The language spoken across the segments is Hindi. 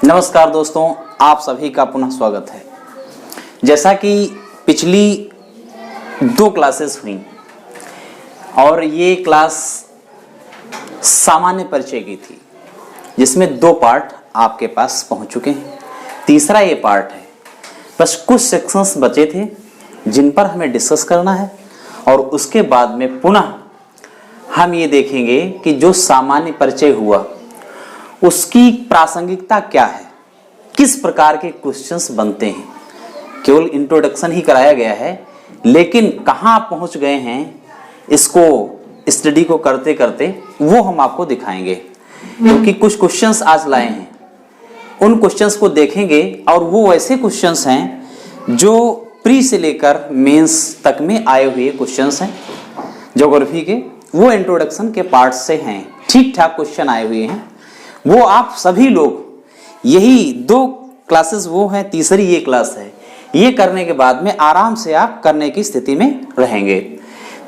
नमस्कार दोस्तों, आप सभी का पुनः स्वागत है। जैसा कि पिछली 2 क्लासेस हुई और ये क्लास सामान्य परिचय की थी, जिसमें 2 पार्ट आपके पास पहुंच चुके हैं। तीसरा ये पार्ट है, बस कुछ सेक्शंस बचे थे जिन पर हमें डिस्कस करना है और उसके बाद में पुनः हम ये देखेंगे कि जो सामान्य परिचय हुआ उसकी प्रासंगिकता क्या है, किस प्रकार के क्वेश्चंस बनते हैं। केवल इंट्रोडक्शन ही कराया गया है, लेकिन कहाँ पहुँच गए हैं इसको स्टडी को करते करते वो हम आपको दिखाएंगे। क्योंकि कुछ क्वेश्चंस आज लाए हैं, उन क्वेश्चंस को देखेंगे और वो ऐसे क्वेश्चंस हैं जो प्री से लेकर मेंस तक में आए हुए क्वेश्चंस हैं ज्योग्राफी के। वो इंट्रोडक्शन के पार्ट से हैं, ठीक ठाक क्वेश्चन आए हुए हैं। वो आप सभी लोग, यही 2 क्लासेस वो हैं, तीसरी ये क्लास है, ये करने के बाद में आराम से आप करने की स्थिति में रहेंगे।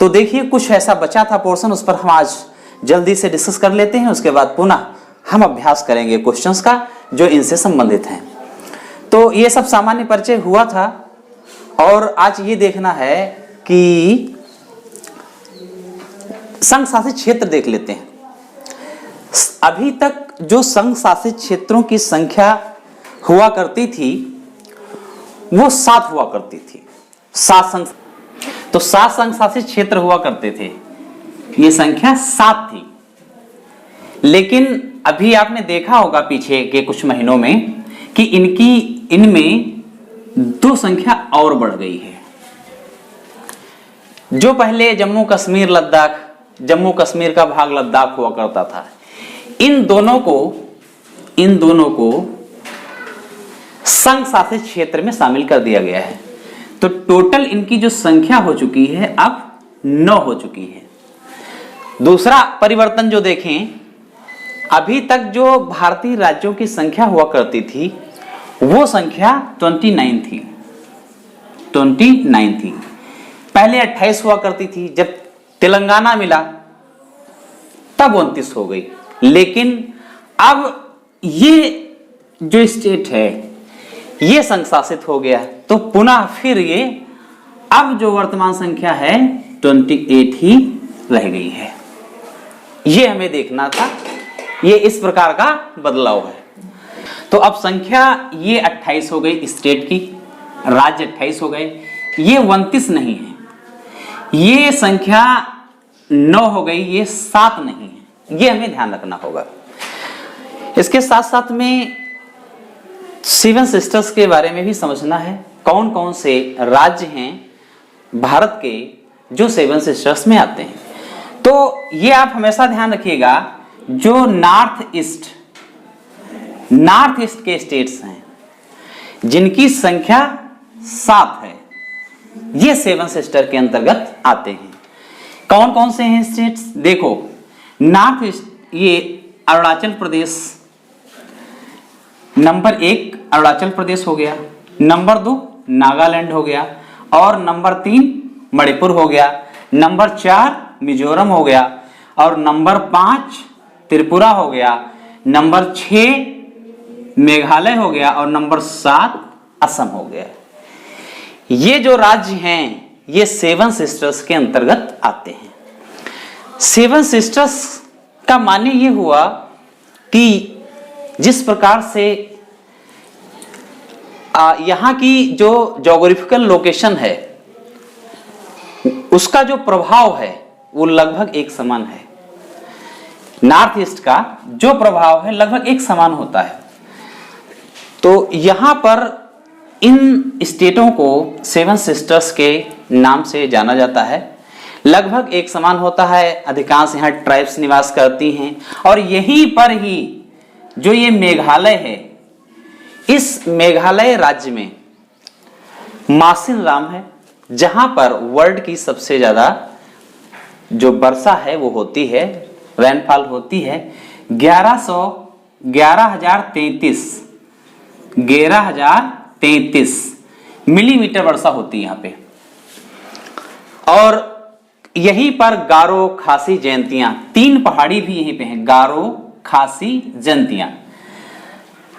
तो देखिए, कुछ ऐसा बचा था पोर्शन, उस पर हम आज जल्दी से डिस्कस कर लेते हैं। उसके बाद पुनः हम अभ्यास करेंगे क्वेश्चंस का जो इनसे संबंधित हैं। तो ये सब सामान्य परिचय हुआ था और आज ये देखना है कि संघ शासित क्षेत्र देख लेते हैं। अभी तक जो संघ शासित क्षेत्रों की संख्या हुआ करती थी वो 7 हुआ करती थी। 7 संघ, तो 7 संघ शासित क्षेत्र हुआ करते थे, ये संख्या 7 थी। लेकिन अभी आपने देखा होगा पीछे के कुछ महीनों में कि इनमें 2 संख्या और बढ़ गई है। जो पहले जम्मू कश्मीर का भाग लद्दाख हुआ करता था, इन दोनों को संघ शासित क्षेत्र में शामिल कर दिया गया है। तो टोटल इनकी जो संख्या हो चुकी है अब 9 हो चुकी है। दूसरा परिवर्तन जो देखें, अभी तक जो भारतीय राज्यों की संख्या हुआ करती थी वो संख्या 29 थी। पहले 28 हुआ करती थी, जब तेलंगाना मिला तब 29 हो गई। लेकिन अब ये जो स्टेट है ये संघ शासित हो गया, तो पुनः फिर ये अब जो वर्तमान संख्या है 28 ही रह गई है। ये हमें देखना था, ये इस प्रकार का बदलाव है। तो अब संख्या ये 28 हो गई स्टेट की, राज्य 28 हो गए, ये 29 नहीं है। ये संख्या 9 हो गई, ये 7 नहीं है। ये हमें ध्यान रखना होगा। इसके साथ साथ में 7 सिस्टर्स के बारे में भी समझना है। कौन कौन से राज्य हैं भारत के जो 7 सिस्टर्स में आते हैं। तो ये आप हमेशा ध्यान रखिएगा, जो नॉर्थ ईस्ट के स्टेट्स हैं जिनकी संख्या 7 है, ये 7 सिस्टर के अंतर्गत आते हैं। कौन कौन से हैं स्टेट्स? देखो, नॉर्थ ईस्ट, ये अरुणाचल प्रदेश नंबर 1 अरुणाचल प्रदेश हो गया, नंबर 2 नागालैंड हो गया, और नंबर 3 मणिपुर हो गया, नंबर 4 मिजोरम हो गया, और नंबर 5 त्रिपुरा हो गया, नंबर 6 मेघालय हो गया, और नंबर 7 असम हो गया। ये जो राज्य हैं ये 7 सिस्टर्स के अंतर्गत आते हैं। 7 सिस्टर्स का माने ये हुआ कि जिस प्रकार से यहाँ की जो ज्योग्राफिकल लोकेशन है उसका जो प्रभाव है वो लगभग एक समान है। नॉर्थ ईस्ट का जो प्रभाव है लगभग एक समान होता है। तो यहाँ पर इन स्टेटों को 7 सिस्टर्स के नाम से जाना जाता है। लगभग एक समान होता है, अधिकांश यहाँ ट्राइब्स निवास करती हैं। और यहीं पर ही जो ये मेघालय है, इस मेघालय राज्य में मासिनराम है, जहां पर वर्ल्ड की सबसे ज्यादा जो वर्षा है वो होती है, रेनफॉल होती है। 1133 मिलीमीटर वर्षा होती है यहाँ पे। और यहीं पर गारो, खासी, जयंतियां, 3 पहाड़ी भी यहीं पे हैं, गारो, खासी, जयंतियां।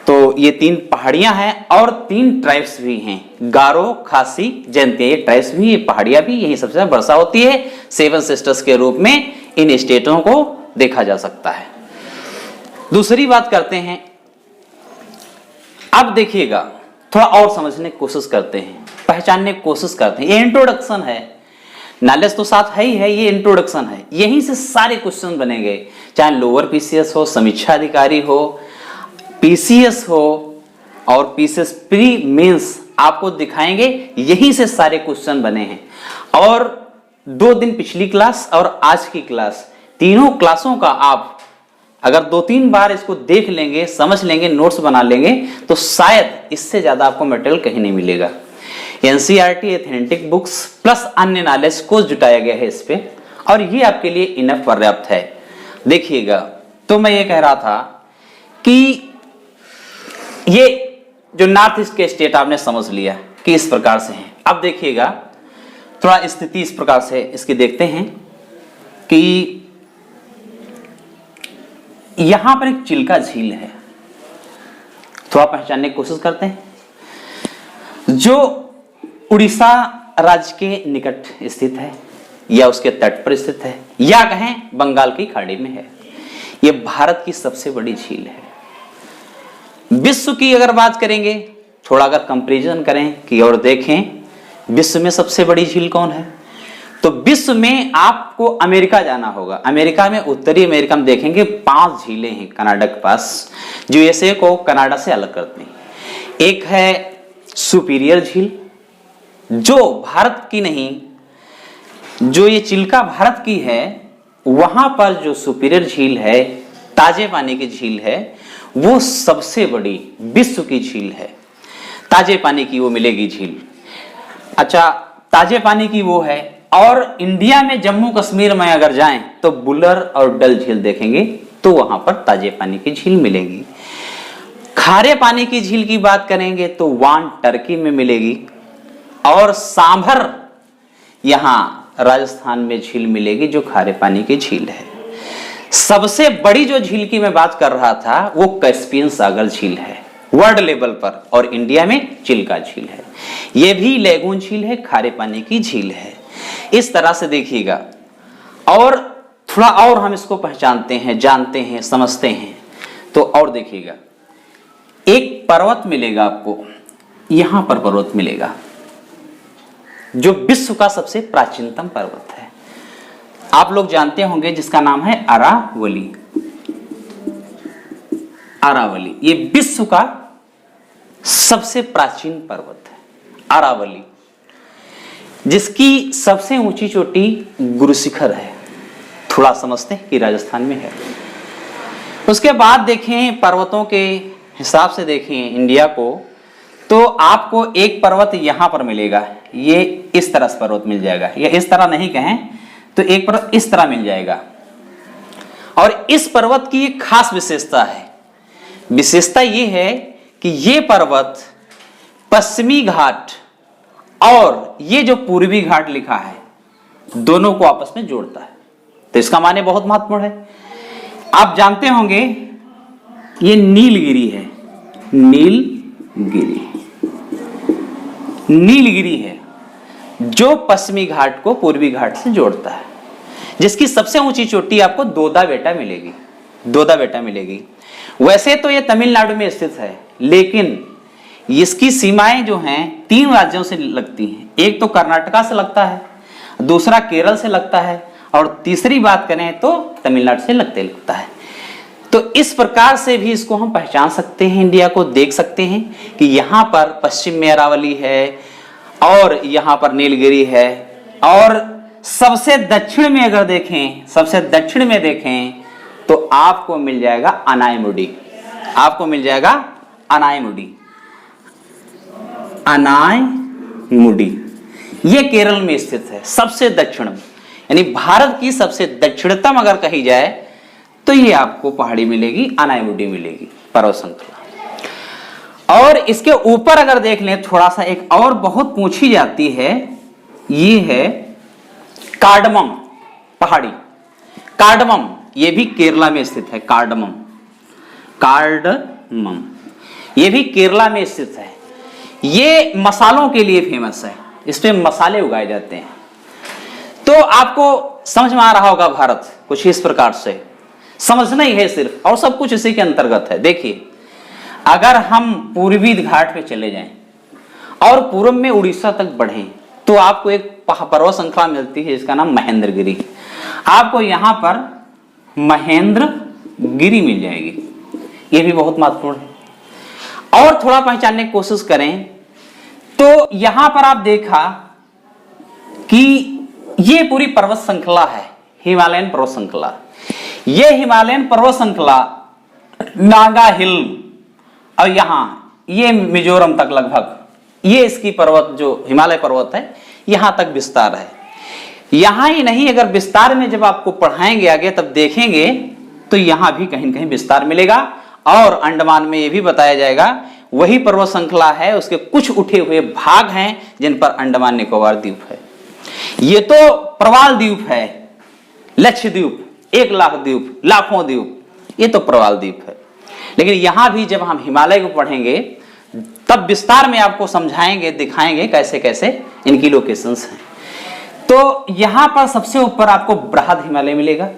तो ये 3 पहाड़ियां हैं और 3 ट्राइब्स भी हैं, गारो, खासी, जयंतिया। ये ट्राइब्स भी, ये पहाड़ियां भी, यही सबसे ज्यादा वर्षा होती है। 7 सिस्टर्स के रूप में इन स्टेटों को देखा जा सकता है। दूसरी बात करते हैं, अब देखिएगा थोड़ा और समझने की कोशिश करते हैं, पहचानने की कोशिश करते हैं। ये इंट्रोडक्शन है, नॉलेज तो साथ है ही है, ये इंट्रोडक्शन है। यहीं से सारे क्वेश्चन बनेंगे, चाहे लोअर पीसीएस हो, समीक्षा अधिकारी हो, पीसीएस हो और पीसीएस प्री मेंस आपको दिखाएंगे। यहीं से सारे क्वेश्चन बने हैं। और 2 दिन पिछली क्लास और आज की क्लास, तीनों क्लासों का आप अगर 2-3 बार इसको देख लेंगे, समझ लेंगे, नोट्स बना लेंगे, तो शायद इससे ज्यादा आपको मटेरियल कहीं नहीं मिलेगा। एनसीईआरटी एथेंटिक बुक्स प्लस अन्य नॉलेज को जुटाया गया है इस पे, और ये आपके लिए इनफ पर्याप्त है। देखिएगा, तो मैं ये कह रहा था कि ये जो नॉर्थ ईस्ट के स्टेट आपने समझ लिया कि इस प्रकार से हैं। अब देखिएगा थोड़ा स्थिति इस प्रकार से इसकी देखते हैं कि यहां पर एक चिल्का झील है, थोड़ा पहचानने की कोशिश करते हैं, जो उड़ीसा राज्य के निकट स्थित है या उसके तट पर स्थित है, या कहें बंगाल की खाड़ी में है। यह भारत की सबसे बड़ी झील है। विश्व की अगर बात करेंगे, थोड़ा अगर कंपैरिजन करें कि और देखें विश्व में सबसे बड़ी झील कौन है, तो विश्व में आपको अमेरिका जाना होगा। अमेरिका में, उत्तरी अमेरिका में देखेंगे 5 झीलें हैं कनाडा के पास, जो यूएसए को कनाडा से अलग करते हैं। एक है सुपीरियर झील, जो भारत की नहीं, जो ये चिल्का भारत की है, वहां पर जो सुपीरियर झील है, ताजे पानी की झील है, वो सबसे बड़ी विश्व की झील है। ताजे पानी की वो मिलेगी झील। अच्छा, ताजे पानी की वो है। और इंडिया में जम्मू कश्मीर में अगर जाएं तो बुलर और डल झील देखेंगे तो वहां पर ताजे पानी की झील मिलेगी। खारे पानी की झील की बात करेंगे तो वान टर्की में मिलेगी, और सांभर यहां राजस्थान में झील मिलेगी, जो खारे पानी की झील है। सबसे बड़ी जो झील की मैं बात कर रहा था वो कैस्पियन सागर झील है वर्ल्ड लेवल पर, और इंडिया में चिल्का झील है। यह भी लेगून झील है, खारे पानी की झील है। इस तरह से देखिएगा, और थोड़ा और हम इसको पहचानते हैं, जानते हैं, समझते हैं। तो और देखिएगा, एक पर्वत मिलेगा आपको, यहां पर पर्वत मिलेगा जो विश्व का सबसे प्राचीनतम पर्वत है। आप लोग जानते होंगे जिसका नाम है अरावली। अरावली ये विश्व का सबसे प्राचीन पर्वत है, अरावली, जिसकी सबसे ऊंची चोटी गुरु शिखर है। थोड़ा समझते हैं कि राजस्थान में है। उसके बाद देखें पर्वतों के हिसाब से देखें इंडिया को, तो आपको एक पर्वत यहां पर मिलेगा, ये इस तरह से पर्वत मिल जाएगा, या इस तरह नहीं कहें तो एक पर्वत इस तरह मिल जाएगा। और इस पर्वत की एक खास विशेषता है, विशेषता ये है कि ये पर्वत पश्चिमी घाट और ये जो पूर्वी घाट लिखा है, दोनों को आपस में जोड़ता है। तो इसका माने बहुत महत्वपूर्ण है। आप जानते होंगे ये नीलगिरी है, नीलगिरी, नीलगिरी है जो पश्चिमी घाट को पूर्वी घाट से जोड़ता है, जिसकी सबसे ऊंची चोटी आपको दोदा बेटा मिलेगी, दोदा बेटा मिलेगी। वैसे तो ये तमिलनाडु में स्थित है, लेकिन इसकी सीमाएं जो हैं 3 राज्यों से लगती हैं। एक तो कर्नाटका से लगता है, दूसरा केरल से लगता है, और तीसरी बात करें तो तमिलनाडु से लगता है। तो इस प्रकार से भी इसको हम पहचान सकते हैं, इंडिया को देख सकते हैं कि यहाँ पर पश्चिम में अरावली है और यहाँ पर नीलगिरी है, और सबसे दक्षिण में अगर देखें, सबसे दक्षिण में देखें तो आपको मिल जाएगा अनायमुडी, आपको मिल जाएगा अनायमुडी, अनायमुडी। ये केरल में स्थित है सबसे दक्षिण में, यानी भारत की सबसे दक्षिणतम अगर कही जाए तो ये आपको पहाड़ी मिलेगी, अनायमुडी मिलेगी, पर्वत श्रृंखला। और इसके ऊपर अगर देख लें थोड़ा सा, एक और बहुत पूछी जाती है, ये है कार्डमम पहाड़ी। कार्डमम ये भी केरला में स्थित है, कार्डमम, कार्डमम। ये भी केरला में स्थित है। ये मसालों के लिए फेमस है, इस पे मसाले उगाए जाते हैं। तो आपको समझ में आ रहा होगा भारत कुछ इस प्रकार से, समझना ही है सिर्फ, और सब कुछ इसी के अंतर्गत है। देखिए, अगर हम पूर्वी घाट पे चले जाएं और पूर्व में उड़ीसा तक बढ़ें तो आपको एक पर्वत श्रृंखला मिलती है जिसका नाम महेंद्रगिरी। आपको यहां पर महेंद्रगिरी मिल जाएगी, ये भी बहुत महत्वपूर्ण है। और थोड़ा पहचानने की कोशिश करें तो यहां पर आप देखा कि ये पूरी पर्वत श्रृंखला है, हिमालयन पर्वत श्रृंखला। ये हिमालयन पर्वत श्रृंखला नागा हिल और यहां ये मिजोरम तक लगभग, ये इसकी पर्वत जो हिमालय पर्वत है यहां तक विस्तार है। यहां ही नहीं, अगर विस्तार में जब आपको पढ़ाएंगे आगे तब देखेंगे तो यहां भी कहीं कहीं विस्तार मिलेगा। और अंडमान में यह भी बताया जाएगा वही पर्वत श्रृंखला है, उसके कुछ उठे हुए भाग हैं जिन पर अंडमान निकोबार द्वीप है। ये तो प्रवाल द्वीप है, लक्षद्वीप, 1 लाख द्वीप, लाखों द्वीप, ये तो प्रवाल द्वीप है। लेकिन यहां भी जब हम हिमालय को पढ़ेंगे तब विस्तार में आपको समझाएंगे, दिखाएंगे कैसे कैसे इनकी लोकेशंस हैं। तो यहां पर सबसे ऊपर आपको बृहद हिमालय मिलेगा,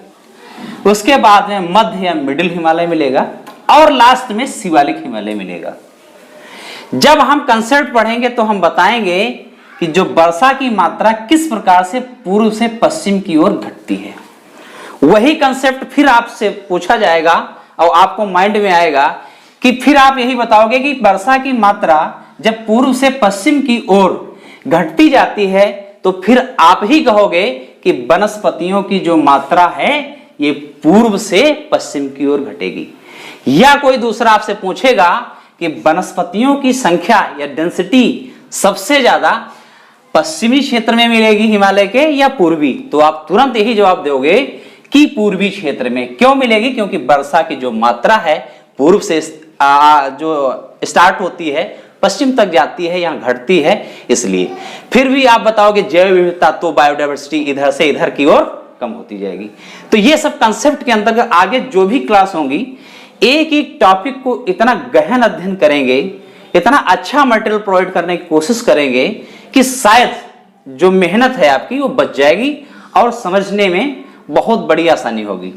उसके बाद में मध्य या मिडिल हिमालय मिलेगा, और लास्ट में शिवालिक हिमालय मिलेगा। जब हम कंसेप्ट पढ़ेंगे तो हम बताएंगे कि जो वर्षा की मात्रा किस प्रकार से पूर्व से पश्चिम की ओर घटती है। वही कंसेप्ट फिर आपसे पूछा जाएगा और आपको माइंड में आएगा कि फिर आप यही बताओगे कि वर्षा की मात्रा जब पूर्व से पश्चिम की ओर घटती जाती है तो फिर आप ही कहोगे कि वनस्पतियों की जो मात्रा है ये पूर्व से पश्चिम की ओर घटेगी। या कोई दूसरा आपसे पूछेगा कि वनस्पतियों की संख्या या डेंसिटी सबसे ज्यादा पश्चिमी क्षेत्र में मिलेगी हिमालय के या पूर्वी, तो आप तुरंत यही जवाब दोगे कि पूर्वी क्षेत्र में। क्यों मिलेगी? क्योंकि वर्षा की जो मात्रा है पूर्व से जो स्टार्ट होती है पश्चिम तक जाती है, यहां घटती है, इसलिए। फिर भी आप बताओगे जैव विविधता, तो बायोडाइवर्सिटी इधर से इधर की ओर कम होती जाएगी। तो ये सब कंसेप्ट के अंतर्गत आगे जो भी क्लास होंगी एक एक टॉपिक को इतना गहन अध्ययन करेंगे, इतना अच्छा मटेरियल प्रोवाइड करने की कोशिश करेंगे कि शायद जो मेहनत है आपकी वो बच जाएगी और समझने में बहुत बड़ी आसानी होगी।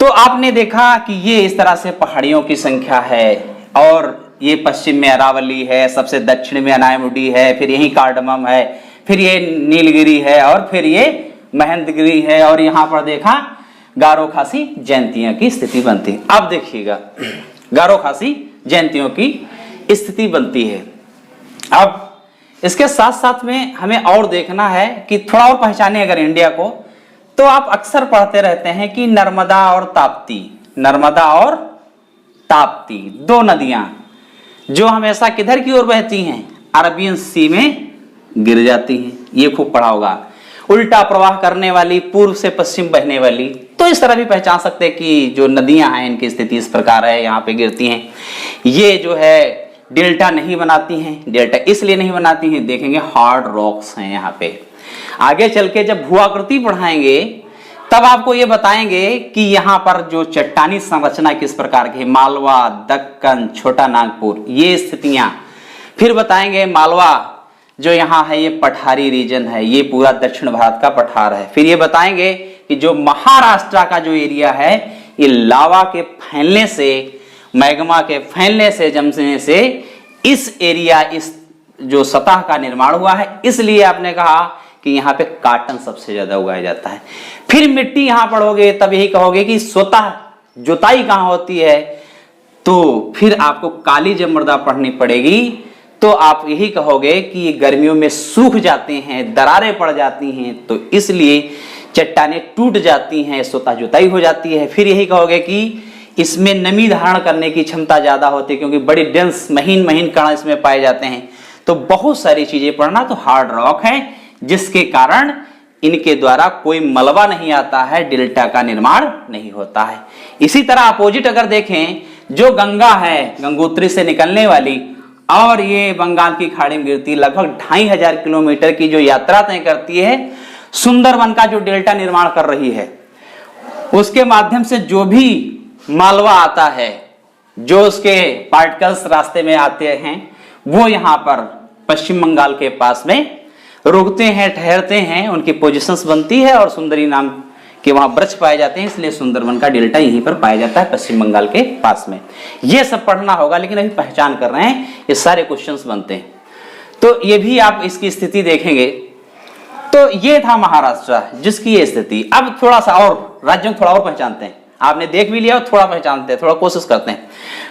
तो आपने देखा कि ये इस तरह से पहाड़ियों की संख्या है, और ये पश्चिम में अरावली है, सबसे दक्षिण में अनायमुडी है, फिर यही कार्डमम है, फिर ये नीलगिरी है, और फिर ये महेंद्रगिरी है, और यहां पर देखा गारो खासी जयंतियों की स्थिति बनती है। अब देखिएगा गारो खासी जयंतियों की स्थिति बनती है। अब इसके साथ साथ में हमें और देखना है कि थोड़ा और पहचाने अगर इंडिया को, तो आप अक्सर पढ़ते रहते हैं कि नर्मदा और ताप्ती, नर्मदा और ताप्ती दो नदियां जो हमेशा किधर की ओर बहती हैं, अरबियन सी में गिर जाती हैं। ये खूब पढ़ा होगा। उल्टा प्रवाह करने वाली, पूर्व से पश्चिम बहने वाली, तो इस तरह भी पहचान सकते हैं कि जो नदियां हैं इनकी स्थिति इस प्रकार है, यहाँ पे गिरती हैं। ये जो है डेल्टा नहीं बनाती हैं। डेल्टा इसलिए नहीं बनाती हैं, देखेंगे हार्ड रॉक्स हैं यहाँ पे। आगे चल के जब भूआकृति पढ़ाएंगे तब आपको ये बताएंगे कि यहाँ पर जो चट्टानी संरचना किस प्रकार की है, मालवा, दक्कन, छोटा नागपुर, ये स्थितियां। फिर बताएंगे मालवा जो यहाँ है ये पठारी रीजन है, ये पूरा दक्षिण भारत का पठार है। फिर ये बताएंगे कि जो महाराष्ट्र का जो एरिया है ये लावा के फैलने से, मैग्मा के फैलने से, जमने से इस एरिया, इस जो सतह का निर्माण हुआ है, इसलिए आपने कहा कि यहाँ पे काटन सबसे ज्यादा उगाया जाता है। फिर मिट्टी यहां पढ़ोगे तब यही कहोगे कि स्वतः जुताई कहां होती है, तो फिर आपको काली जब मृदा पढ़नी पड़ेगी तो आप यही कहोगे कि गर्मियों में सूख जाते हैं, दरारें पड़ जाती हैं, तो इसलिए चट्टानें टूट जाती हैं, स्वतः जुताई हो जाती है। फिर यही कहोगे कि इसमें नमी धारण करने की क्षमता ज्यादा होती है क्योंकि बड़ी डेंस महीन महीन कण इसमें पाए जाते हैं। तो बहुत सारी चीजें पढ़ना। तो हार्ड रॉक है जिसके कारण इनके द्वारा कोई मलबा नहीं आता है, डेल्टा का निर्माण नहीं होता है। इसी तरह अपोजिट अगर देखें, जो गंगा है गंगोत्री से निकलने वाली और ये बंगाल की खाड़ी में गिरती, लगभग 2500 किलोमीटर की जो यात्रा तय करती है, सुंदरवन का जो डेल्टा निर्माण कर रही है, उसके माध्यम से जो भी मालवा आता है जो उसके पार्टिकल्स रास्ते में आते हैं वो यहाँ पर पश्चिम बंगाल के पास में रुकते हैं, ठहरते हैं, उनकी पोजीशंस बनती है और सुंदरी नाम के वहां वृक्ष पाए जाते हैं, इसलिए सुंदरवन का डेल्टा यहीं पर पाया जाता है पश्चिम बंगाल के पास में। ये सब पढ़ना होगा, लेकिन अभी पहचान कर रहे हैं, ये सारे क्वेश्चंस बनते हैं। तो ये भी आप इसकी स्थिति देखेंगे। तो ये था महाराष्ट्र जिसकी ये स्थिति। अब थोड़ा सा और राज्यों को थोड़ा और पहचानते हैं। आपने देख भी लिया और थोड़ा पहचानते हैं, थोड़ा कोशिश करते हैं।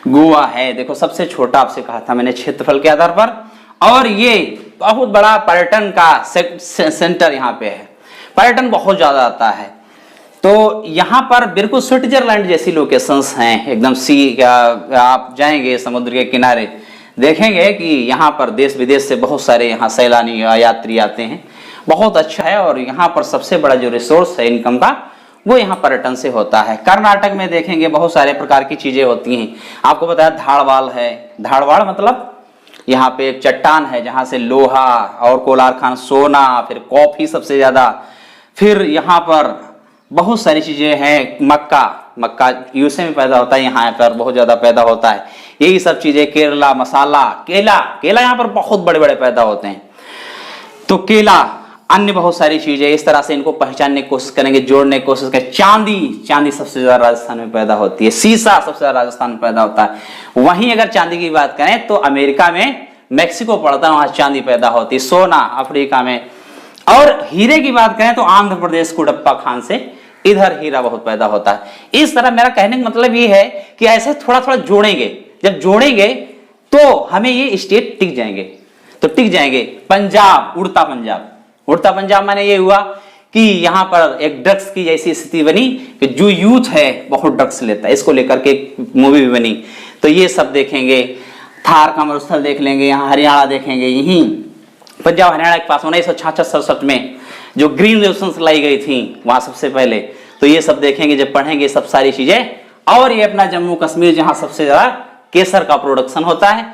गोवा है, देखो सबसे छोटा, आपसे कहा था मैंने क्षेत्रफल के आधार पर, और ये बहुत बड़ा पर्यटन का सेंटर यहाँ पे है, पर्यटन बहुत ज्यादा आता है। तो यहाँ पर बिल्कुल स्विट्जरलैंड जैसी लोकेशंस हैं, एकदम सी का आप जाएंगे समुद्र के किनारे, देखेंगे कि यहाँ पर देश विदेश से बहुत सारे यहाँ सैलानी यात्री आते हैं, बहुत अच्छा है। और यहाँ पर सबसे बड़ा जो रिसोर्स है इनकम का वो यहाँ पर्यटन से होता है। कर्नाटक में देखेंगे बहुत सारे प्रकार की चीजें होती हैं, आपको बताया धारवाड़ है, धारवाड़ मतलब यहाँ पे एक चट्टान है जहाँ से लोहा और कोलार खान, सोना, फिर कॉफी सबसे ज्यादा, फिर यहाँ पर बहुत सारी चीजें हैं, मक्का यूएसए में पैदा होता है, यहाँ पर बहुत ज्यादा पैदा होता है, यही सब चीजें। केरला मसाला, केला यहाँ पर बहुत बड़े बड़े पैदा होते हैं, तो केला, अन्य बहुत सारी चीजें। इस तरह से इनको पहचानने की कोशिश करेंगे, जोड़ने की कोशिश करेंगे। चांदी सबसे ज्यादा राजस्थान में पैदा होती है, सीसा सबसे ज्यादा राजस्थान में पैदा होता है। वहीं अगर चांदी की बात करें तो अमेरिका में मैक्सिको पड़ता है, वहां चांदी पैदा होती है। सोना अफ्रीका में, और हीरे की बात करें तो आंध्र प्रदेश कुडप्पा खान से इधर हीरा बहुत पैदा होता है। इस तरह मेरा कहने का मतलब ये है कि ऐसे थोड़ा थोड़ा जोड़ेंगे, जब जोड़ेंगे तो हमें ये स्टेट टिक जाएंगे, तो टिक जाएंगे। पंजाब, उड़ता पंजाब माने ये हुआ कि यहाँ पर एक ड्रग्स की जैसी स्थिति बनी कि जो यूथ है बहुत ड्रग्स लेता है, इसको लेकर के मूवी भी बनी। तो ये सब देखेंगे, थार का मरुस्थल देख लेंगे, यहाँ हरियाणा देखेंगे, यहीं पंजाब हरियाणा के पास 1966-67 में जो ग्रीन रेवोल्यूशंस लाई गई थी वहां सबसे पहले, तो ये सब देखेंगे जब पढ़ेंगे सब सारी चीजें। और ये अपना जम्मू कश्मीर जहां सबसे ज्यादा केसर का प्रोडक्शन होता है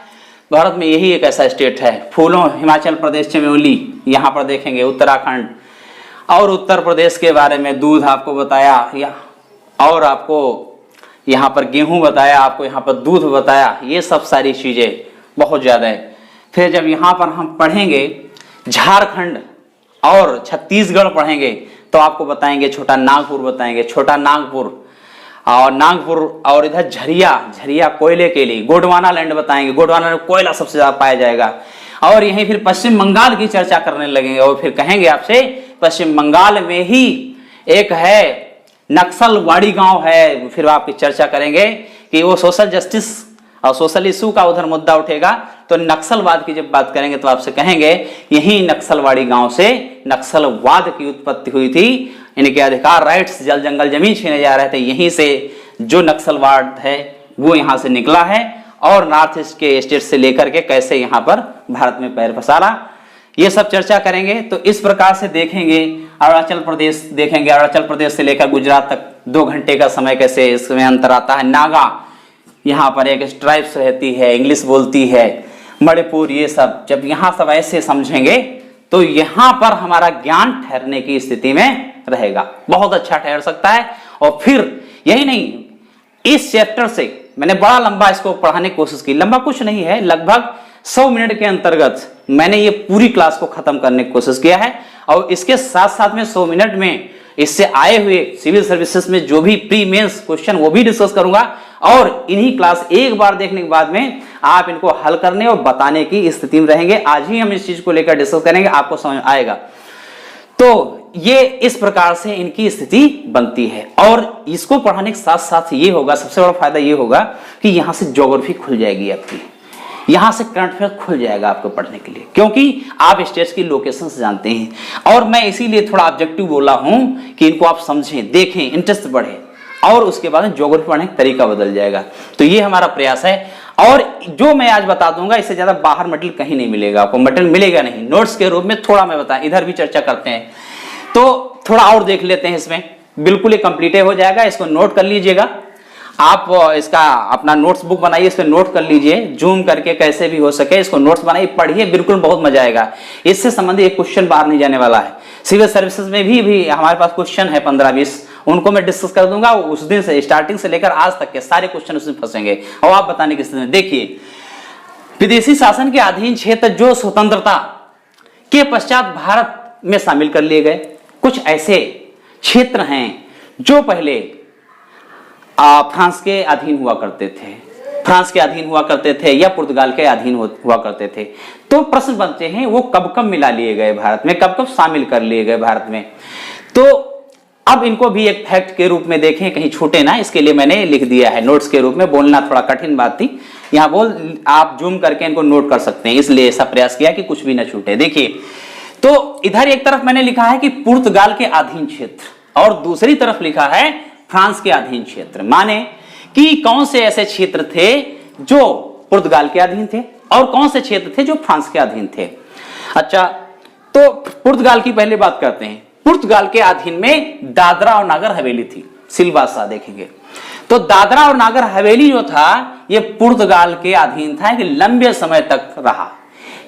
भारत में, यही एक ऐसा स्टेट है। फूलों, हिमाचल प्रदेश चमेली यहाँ पर देखेंगे, उत्तराखंड, और उत्तर प्रदेश के बारे में दूध आपको बताया, और आपको यहाँ पर गेहूं बताया, आपको यहाँ पर दूध बताया, ये सब सारी चीजें बहुत ज्यादा है। फिर जब यहाँ पर हम पढ़ेंगे झारखंड और छत्तीसगढ़ पढ़ेंगे तो आपको बताएंगे छोटा नागपुर, बताएंगे छोटा नागपुर, और इधर झरिया कोयले के लिए गोंडवाना लैंड बताएंगे, गोंडवाना लैंड कोयला सबसे ज्यादा पाया जाएगा। और यहीं फिर पश्चिम बंगाल की चर्चा करने लगेंगे, और फिर कहेंगे आपसे पश्चिम बंगाल में ही एक है नक्सलवाड़ी गांव है, फिर आपकी चर्चा करेंगे कि वो सोशल जस्टिस और सोशल इशू का उधर मुद्दा उठेगा। तो नक्सलवाद की जब बात करेंगे तो आपसे कहेंगे यही नक्सलवाड़ी गांव से नक्सलवाद की उत्पत्ति हुई थी, इनके अधिकार, राइट्स, जल जंगल जमीन छीने जा रहे थे, यहीं से जो नक्सलवाद है वो यहाँ से निकला है, और नॉर्थ ईस्ट के स्टेट से लेकर के कैसे यहाँ पर भारत में पैर पसारा, ये सब चर्चा करेंगे। तो इस प्रकार से देखेंगे। अरुणाचल प्रदेश देखेंगे, अरुणाचल प्रदेश से लेकर गुजरात तक 2 घंटे का समय कैसे इसमें अंतर आता है। नागा, यहाँ पर एक ट्राइब्स रहती है, इंग्लिश बोलती है। मणिपुर, ये सब जब यहाँ सब ऐसे समझेंगे तो यहाँ पर हमारा ज्ञान ठहरने की स्थिति में रहेगा, बहुत अच्छा ठहर सकता है। और फिर यही नहीं, इस चैप्टर से मैंने बड़ा लंबा इसको पढ़ाने की कोशिश की, लंबा कुछ नहीं है, लगभग 100 मिनट के अंतर्गत मैंने ये पूरी क्लास को खत्म करने की कोशिश किया है। और इसके साथ साथ में 100 मिनट में इससे आए हुए सिविल सर्विसेज में जो भी प्री मेंस क्वेश्चन वो भी डिस्कस करूंगा, और इन्हीं क्लास एक बार देखने के बाद में आप इनको हल करने और बताने की स्थिति में रहेंगे। आज ही हम इस चीज को लेकर डिस्कस करेंगे, आपको समझ आएगा। तो ये इस प्रकार से इनकी स्थिति बनती है, और इसको पढ़ाने के साथ साथ ये होगा, सबसे बड़ा फायदा ये होगा कि यहां से ज्योग्राफी खुल जाएगी आपकी, यहां से करंट अफेयर खुल जाएगा आपको पढ़ने के लिए, क्योंकि आप स्टेट्स की लोकेशंस जानते हैं। और मैं इसीलिए थोड़ा ऑब्जेक्टिव बोला हूं कि इनको आप समझें, देखें, इंटरेस्ट बढ़े, और उसके बाद ज्योग्राफी पढ़ने का तरीका बदल जाएगा। तो ये हमारा प्रयास है। और जो मैं आज बता दूंगा इससे ज्यादा बाहर मटेरियल कहीं नहीं मिलेगा आपको, मटेरियल मिलेगा नहीं, नोट्स के रूप में थोड़ा मैं बताएं, इधर भी चर्चा करते हैं तो थोड़ा और देख लेते हैं। इसमें बिल्कुल ये कंप्लीट हो जाएगा, इसको नोट कर लीजिएगा आप, इसका अपना नोट्स बुक बनाइए, इस पर नोट कर लीजिए, जूम करके कैसे भी हो सके इसको नोट्स बनाइए, पढ़िए, बिल्कुल बहुत मजा आएगा। इससे संबंधित एक क्वेश्चन बाहर नहीं जाने वाला है। सिविल सर्विसेज में भी हमारे पास क्वेश्चन है 15-20, उनको मैं डिस्कस कर दूंगा। उस दिन से स्टार्टिंग से लेकर आज तक के सारे क्वेश्चन उसमें फंसेंगे और आप बताने की स्थिति में। देखिए, विदेशी शासन के अधीन क्षेत्र जो स्वतंत्रता के पश्चात भारत में शामिल कर लिए गए, कुछ ऐसे क्षेत्र हैं जो पहले फ्रांस के अधीन हुआ करते थे, फ्रांस के अधीन हुआ करते थे या पुर्तगाल के अधीन हुआ करते थे। तो प्रश्न बनते हैं वो कब कब मिला लिए गए भारत में, कब कब शामिल कर लिए गए भारत में। तो अब इनको भी एक फैक्ट के रूप में देखें, कहीं छूटे ना, इसके लिए मैंने लिख दिया है नोट्स के रूप में। बोलना थोड़ा कठिन बात थी, यहाँ बोल आप जूम करके इनको नोट कर सकते हैं, इसलिए ऐसा प्रयास किया कि कुछ भी ना छूटे। देखिए, तो इधर एक तरफ मैंने लिखा है कि पुर्तगाल के अधीन क्षेत्र और दूसरी तरफ लिखा है फ्रांस के अधीन क्षेत्र। माने कि कौन से ऐसे क्षेत्र थे जो पुर्तगाल के अधीन थे और कौन से क्षेत्र थे जो फ्रांस के अधीन थे। अच्छा, तो पुर्तगाल की पहले बात करते हैं। पुर्तगाल के अधीन में दादरा और नागर हवेली थी। सिलवासा देखेंगे तो दादरा और नागर हवेली जो था ये पुर्तगाल के अधीन था कि लंबे समय तक रहा।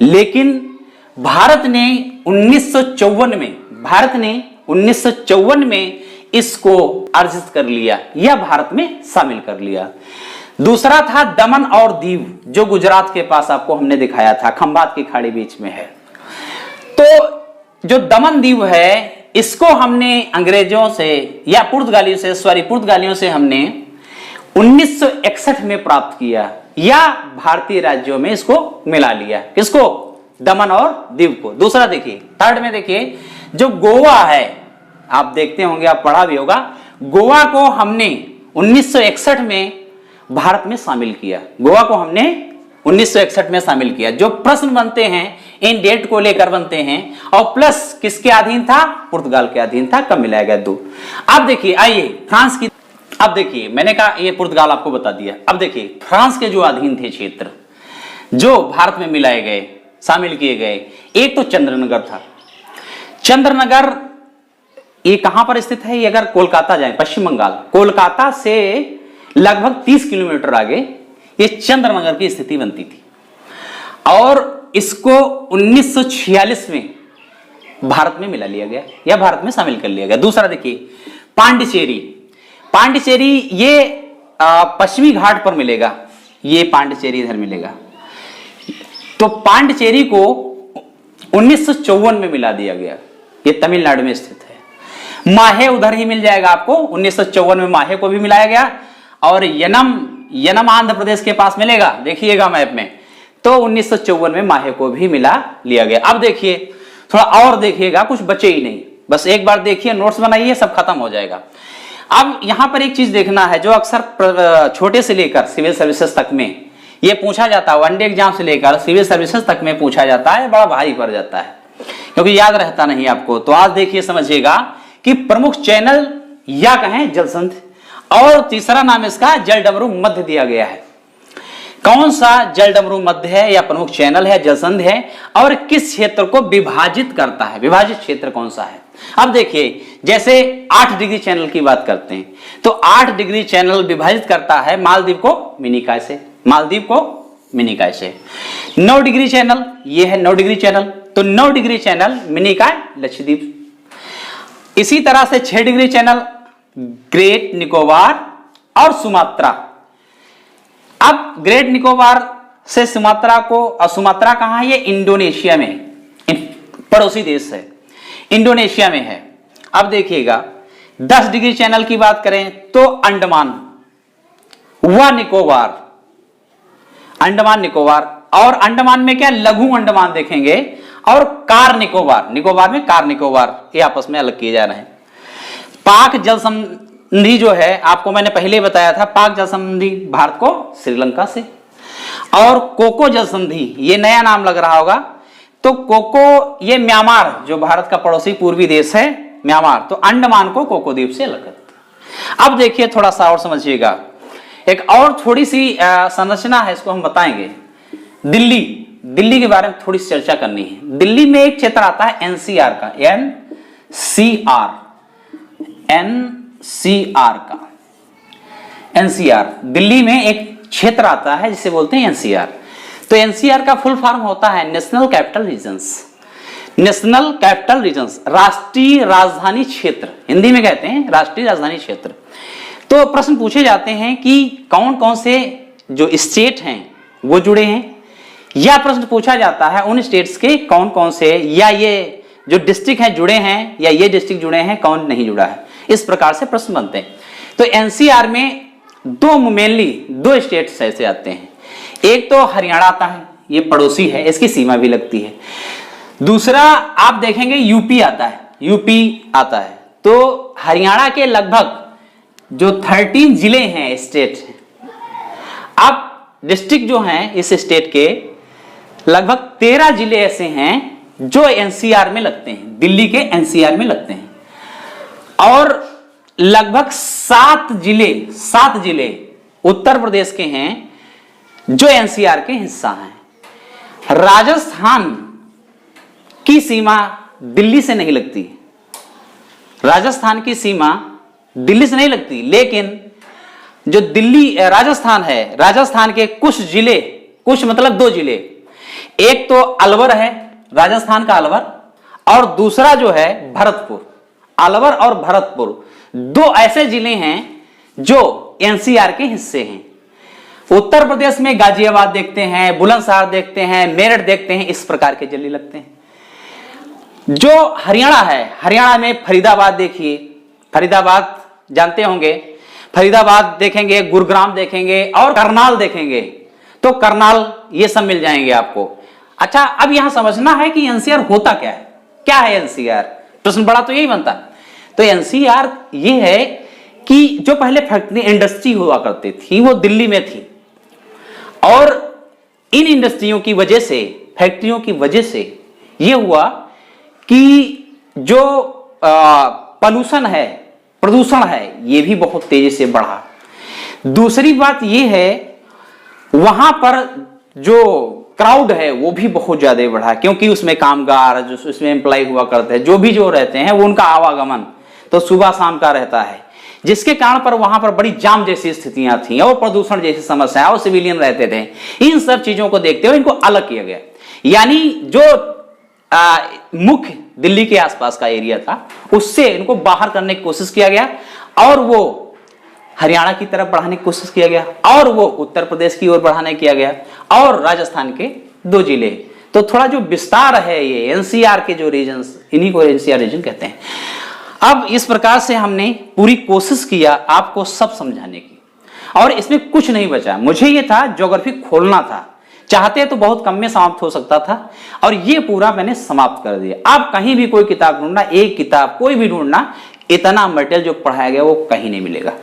लेकिन भारत ने 1954 में इसको अर्जित कर लिया या भारत में शामिल कर लिया। दूसरा था दमन और दीव, जो गुजरात के पास आपको हमने दिखाया था, खंभात की खाड़ी बीच में है। तो जो दमन दीव है इसको हमने अंग्रेजों से या पुर्तगालियों से हमने 1961 में प्राप्त किया या भारतीय राज्यों में इसको मिला लिया। किसको? दमन और दीव को। दूसरा देखिए, थर्ड में देखिए, जो गोवा है, आप देखते होंगे, आप पढ़ा भी होगा, गोवा को हमने 1961 में भारत में शामिल किया। गोवा को हमने 1961 में शामिल किया। जो प्रश्न बनते हैं इन डेट को लेकर बनते हैं और प्लस किसके अधीन था? पुर्तगाल के अधीन था। कब मिलाया गया? 2। अब देखिए, आइए फ्रांस की। अब देखिए, मैंने कहा ये पुर्तगाल आपको बता दिया। अब देखिए फ्रांस के जो अधीन थे क्षेत्र जो भारत में मिलाए गए, शामिल किए गए, एक तो चंद्रनगर था। चंद्रनगर ये कहां पर स्थित है? ये अगर कोलकाता जाए, पश्चिम बंगाल, कोलकाता से लगभग 30 किलोमीटर आगे ये चंद्रनगर की स्थिति बनती थी और इसको 1946 में भारत में मिला लिया गया या भारत में शामिल कर लिया गया। दूसरा देखिए, पांडिचेरी ये पश्चिमी घाट पर मिलेगा। ये पांडिचेरी इधर मिलेगा। तो पांडिचेरी को 1954 में मिला दिया गया। ये तमिलनाडु में स्थित है। माहे उधर ही मिल जाएगा आपको। 1954 में माहे को भी मिलाया गया और यनम आंध्र प्रदेश के पास मिलेगा, देखिएगा मैप में। तो 1954 में माहे को भी मिला लिया गया। अब देखिए, थोड़ा और देखिएगा, कुछ बचे ही नहीं। बस एक बार देखिए, नोट्स बनाइए, सब खत्म हो जाएगा। अब यहां पर एक चीज देखना है जो अक्सर छोटे से लेकर सिविल सर्विसेज तक में ये पूछा जाता है। वनडे एग्जाम से लेकर सिविल सर्विसेज तक में पूछा जाता है, बड़ा भारी पड़ जाता है क्योंकि याद रहता नहीं आपको। तो आज देखिए, समझिएगा कि प्रमुख चैनल या कहें जलसंधि, और तीसरा नाम इसका जलडमरू मध्य दिया गया है। कौन सा जलडमरू मध्य है या प्रमुख चैनल है, जलसंधि है, और किस क्षेत्र को विभाजित करता है? विभाजित क्षेत्र कौन सा है? अब देखिए, जैसे 8 डिग्री चैनल की बात करते हैं तो 8 डिग्री चैनल विभाजित करता है मालदीव को मिनिकॉय से। 9 डिग्री चैनल, ये है 9 डिग्री चैनल, तो 9 डिग्री चैनल मिनिकॉय लक्षद्वीप। इसी तरह से 6 डिग्री चैनल ग्रेट निकोबार और सुमात्रा। अब ग्रेट निकोबार से सुमात्रा को, और सुमात्रा कहां है? ये इंडोनेशिया में, पड़ोसी देश है, इंडोनेशिया में है। अब देखिएगा, 10 डिग्री चैनल की बात करें तो अंडमान व निकोबार, अंडमान निकोबार, और अंडमान में क्या? लघु अंडमान देखेंगे, और कार निकोबार, निकोबार में कार निकोबार, ये आपस में अलग किए जा रहे हैं। पाक जल संधि जो है, आपको मैंने पहले बताया था, पाक जल संधि भारत को श्रीलंका से, और कोको जल संधि, ये नया नाम लग रहा होगा, तो कोको ये म्यांमार, जो भारत का पड़ोसी पूर्वी देश है म्यांमार, तो अंडमान को कोको द्वीप से अलग करता है। अब देखिए, थोड़ा सा और समझिएगा, एक और थोड़ी सी संरचना है, इसको हम बताएंगे। दिल्ली के बारे में थोड़ी सी चर्चा करनी है। दिल्ली में एक क्षेत्र आता है एनसीआर का, एनसीआर, दिल्ली में एक क्षेत्र आता है जिसे बोलते हैं एनसीआर। तो एनसीआर का फुल फॉर्म होता है national capital regions. National capital regions, राष्ट्रीय राजधानी क्षेत्र, हिंदी में कहते हैं राष्ट्रीय राजधानी क्षेत्र। तो प्रश्न पूछे जाते हैं कि कौन कौन से जो स्टेट हैं वो जुड़े हैं, या प्रश्न पूछा जाता है उन स्टेट्स के कौन कौन से, या ये जो डिस्ट्रिक्ट हैं जुड़े हैं, या ये डिस्ट्रिक्ट जुड़े हैं, कौन नहीं जुड़ा है। इस प्रकार से प्रश्न बनते हैं। तो एनसीआर में मेनली दो स्टेट्स ऐसे आते हैं। एक तो हरियाणा आता है, ये पड़ोसी है, इसकी सीमा भी लगती है। दूसरा आप देखेंगे यूपी आता है, यूपी आता है। तो हरियाणा के लगभग जो 13 जिले हैं, स्टेट हैं, अब डिस्ट्रिक्ट जो हैं इस स्टेट के लगभग 13 जिले ऐसे हैं जो एनसीआर में लगते हैं, दिल्ली के एनसीआर में लगते हैं। और लगभग 7 जिले उत्तर प्रदेश के हैं जो एनसीआर के हिस्सा हैं। राजस्थान की सीमा दिल्ली से नहीं लगती, राजस्थान की सीमा दिल्ली से नहीं लगती, लेकिन जो दिल्ली राजस्थान है, राजस्थान के कुछ जिले, कुछ मतलब 2 जिले, एक तो अलवर है, राजस्थान का अलवर, और दूसरा जो है भरतपुर। अलवर और भरतपुर 2 ऐसे जिले हैं जो एनसीआर के हिस्से हैं। उत्तर प्रदेश में गाजियाबाद देखते हैं, बुलंदशहर देखते हैं, मेरठ देखते हैं, इस प्रकार के जिले लगते हैं। जो हरियाणा है, हरियाणा में फरीदाबाद देखिए, फरीदाबाद जानते होंगे, फरीदाबाद देखेंगे, गुरुग्राम देखेंगे और करनाल देखेंगे, तो करनाल ये सब मिल जाएंगे आपको। अच्छा, अब यहां समझना है कि एनसीआर होता क्या है, क्या है एनसीआर, प्रश्न बड़ा तो यही बनता है। तो एनसीआर ये है कि जो पहले फैक्ट्री इंडस्ट्री हुआ करती थी वो दिल्ली में थी, और इन इंडस्ट्रियों की वजह से, फैक्ट्रियों की वजह से ये हुआ कि जो पॉल्यूशन है, प्रदूषण है, ये भी बहुत तेजी से बढ़ा। दूसरी बात ये है वहां पर जो क्राउड है वो भी बहुत ज्यादा बढ़ा, क्योंकि उसमें कामगार, जो उसमें एम्प्लॉय हुआ करते हैं, जो भी जो रहते हैं, वो उनका आवागमन तो सुबह शाम का रहता है, जिसके कारण पर वहां पर बड़ी जाम जैसी स्थितियां थी और प्रदूषण जैसी समस्याएं, और सिविलियन रहते थे। इन सब चीजों को देखते हुए इनको अलग किया गया। यानी जो मुख्य दिल्ली के आसपास का एरिया था उससे इनको बाहर करने की कोशिश किया गया, और वो हरियाणा की तरफ बढ़ाने की कोशिश किया गया, और वो उत्तर प्रदेश की ओर बढ़ाने किया गया, और राजस्थान के 2 जिले। तो थोड़ा जो विस्तार है ये एनसीआर के जो रीजन्स, इन्हीं को एनसीआर रीजन कहते हैं। अब इस प्रकार से हमने पूरी कोशिश किया आपको सब समझाने की, और इसमें कुछ नहीं बचा। मुझे ये था ज्योग्राफी खोलना था, चाहते तो बहुत कम में समाप्त हो सकता था, और ये पूरा मैंने समाप्त कर दिया। आप कहीं भी कोई किताब ढूंढना, एक किताब कोई भी ढूंढना, इतना मटेरियल जो पढ़ाया गया वो कहीं नहीं मिलेगा,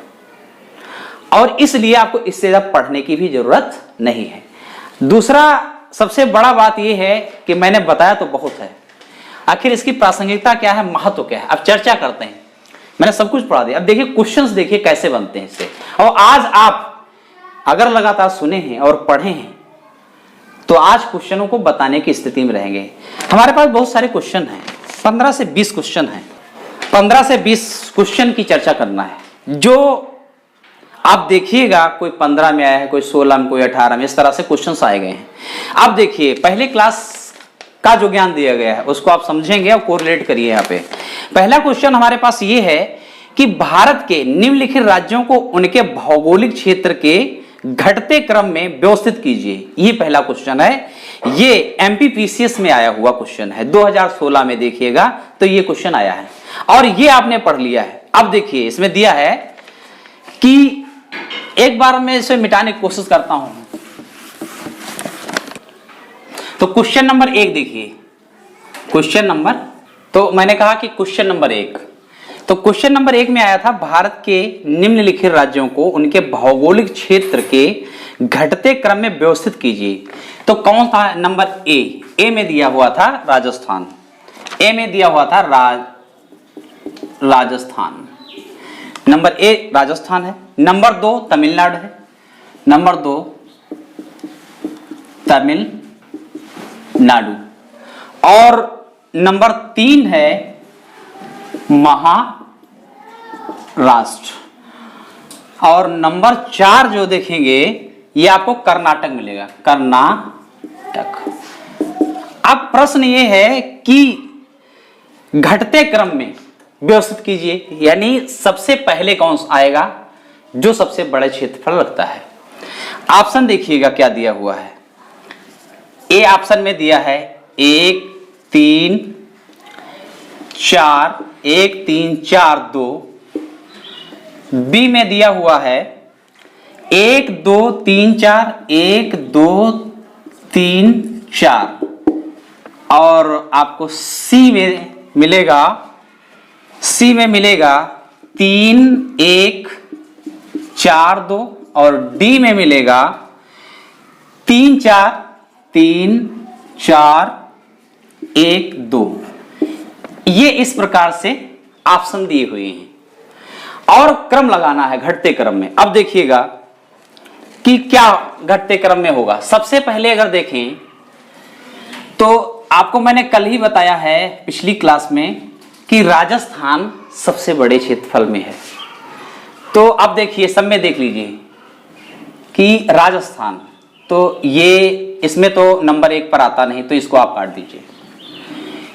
और इसलिए आपको इससे ज्यादा पढ़ने की भी जरूरत नहीं है। दूसरा सबसे बड़ा बात यह है कि मैंने बताया तो बहुत है, आखिर इसकी प्रासंगिकता क्या है, महत्व क्या है, अब चर्चा करते हैं। मैंने सब कुछ पढ़ा दिया, अब देखिए क्वेश्चंस देखिए कैसे बनते हैं इससे। और आज आप अगर लगातार सुने हैं और पढ़े हैं तो आज क्वेश्चनों को बताने की स्थिति में रहेंगे। हमारे पास बहुत सारे क्वेश्चन हैं, 15 से 20 क्वेश्चन हैं। 15 से 20 क्वेश्चन की चर्चा करना है, जो आप देखिएगा कोई 15 में आया है, कोई 16 में, कोई 18 में, इस तरह से क्वेश्चंस आए गए हैं। आप देखिए पहले क्लास का जो ज्ञान दिया गया है उसको आप समझेंगे और कोरिलेट करिए। यहाँ पे पहला क्वेश्चन हमारे पास ये है कि भारत के निम्नलिखित राज्यों को उनके भौगोलिक क्षेत्र के घटते क्रम में व्यवस्थित कीजिए। ये पहला क्वेश्चन है, ये एमपीपीसीएस में आया हुआ क्वेश्चन है, 2016 में देखिएगा तो ये क्वेश्चन आया है, और ये आपने पढ़ लिया है। अब देखिए इसमें दिया है कि एक बार मैं इसे मिटाने की कोशिश करता हूं। तो क्वेश्चन नंबर 1 देखिए, क्वेश्चन नंबर, तो मैंने कहा कि क्वेश्चन नंबर 1, तो क्वेश्चन नंबर 1 में आया था भारत के निम्नलिखित राज्यों को उनके भौगोलिक क्षेत्र के घटते क्रम में व्यवस्थित कीजिए। तो कौन था नंबर ए में दिया हुआ था राजस्थान, ए में दिया हुआ था राजस्थान, नंबर ए राजस्थान है। नंबर 2 तमिलनाडु है, नंबर 2 तमिलनाडु, और नंबर 3 है महाराष्ट्र, और नंबर 4 जो देखेंगे ये आपको कर्नाटक मिलेगा, कर्नाटक। अब प्रश्न ये है कि घटते क्रम में व्यवस्थित कीजिए, यानी सबसे पहले कौन सा आएगा जो सबसे बड़े क्षेत्रफल रखता है। ऑप्शन देखिएगा क्या दिया हुआ है। ए ऑप्शन में दिया है 1 3 4, 1 3 4 2। बी में दिया हुआ है 1 2 3 4, 1 2 3 4। और आपको सी में मिलेगा 3 1 4 2, और डी में मिलेगा 3 4 3 4 1 2। ये इस प्रकार से ऑप्शन दिए हुए हैं और क्रम लगाना है घटते क्रम में। अब देखिएगा कि क्या घटते क्रम में होगा। सबसे पहले अगर देखें तो आपको मैंने कल ही बताया है पिछली क्लास में कि राजस्थान सबसे बड़े क्षेत्रफल में है। तो अब देखिए सब में देख लीजिए कि राजस्थान, तो ये इसमें तो नंबर 1 पर आता नहीं, तो इसको आप काट दीजिए।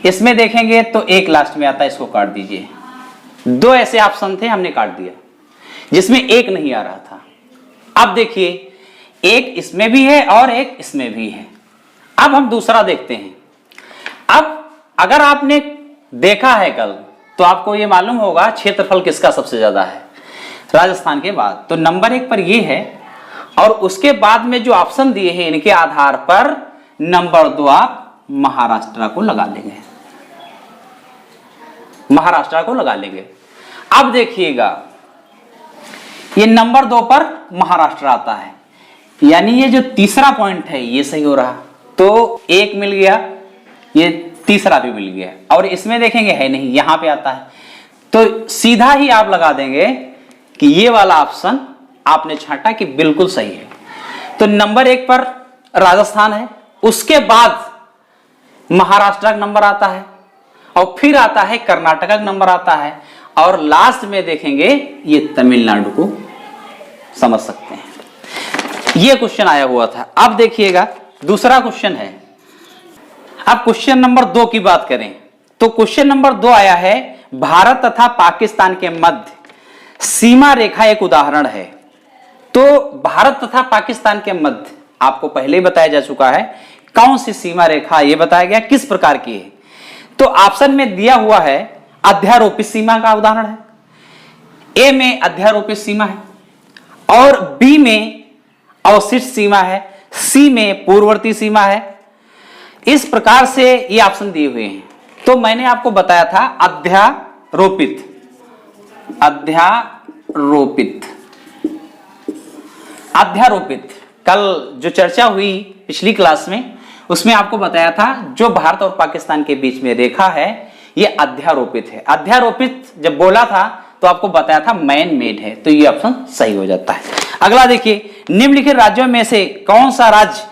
इसमें देखेंगे तो 1 लास्ट में आता है, इसको काट दीजिए। 2 ऐसे ऑप्शन थे, हमने काट दिया, जिसमें 1 नहीं आ रहा था। अब देखिए 1 इसमें भी है और 1 इसमें भी है। अब हम दूसरा देखते हैं। अब अगर आपने देखा है कल तो आपको यह मालूम होगा क्षेत्रफल किसका सबसे ज्यादा है, राजस्थान के बाद। तो नंबर 1 पर यह है, और उसके बाद में जो ऑप्शन दिए हैं इनके आधार पर नंबर 2 आप महाराष्ट्र को लगा लेंगे, महाराष्ट्र को लगा लेंगे। अब देखिएगा ये नंबर 2 पर महाराष्ट्र आता है, यानी ये जो तीसरा पॉइंट है ये सही हो रहा। तो 1 मिल गया, ये तीसरा भी मिल गया, और इसमें देखेंगे है नहीं, यहां पे आता है। तो सीधा ही आप लगा देंगे कि ये वाला ऑप्शन आपने छांटा कि बिल्कुल सही है। तो नंबर 1 पर राजस्थान है, उसके बाद महाराष्ट्र का नंबर आता है, और फिर आता है कर्नाटक का नंबर आता है, और लास्ट में देखेंगे ये तमिलनाडु को समझ सकते हैं। ये क्वेश्चन आया हुआ था। अब देखिएगा दूसरा क्वेश्चन है। अब क्वेश्चन नंबर 2 की बात करें तो क्वेश्चन नंबर 2 आया है भारत तथा पाकिस्तान के मध्य सीमा रेखा एक उदाहरण है। तो भारत तथा पाकिस्तान के मध्य आपको पहले ही बताया जा चुका है कौन सी सीमा रेखा, यह बताया गया किस प्रकार की है। तो ऑप्शन में दिया हुआ है अध्यारोपित सीमा का उदाहरण है। ए में अध्यारोपित सीमा है, और बी में अवशिष्ट सीमा है, सी में पूर्ववर्ती सीमा है। इस प्रकार से ये ऑप्शन दिए हुए हैं। तो मैंने आपको बताया था अध्यारोपित, अध्यारोपित, अध्यारोपित कल जो चर्चा हुई पिछली क्लास में उसमें आपको बताया था जो भारत और पाकिस्तान के बीच में रेखा है ये अध्यारोपित है। अध्यारोपित जब बोला था तो आपको बताया था मैन मेड है, तो ये ऑप्शन सही हो जाता है। अगला देखिए, निम्नलिखित राज्यों में से कौन सा राज्य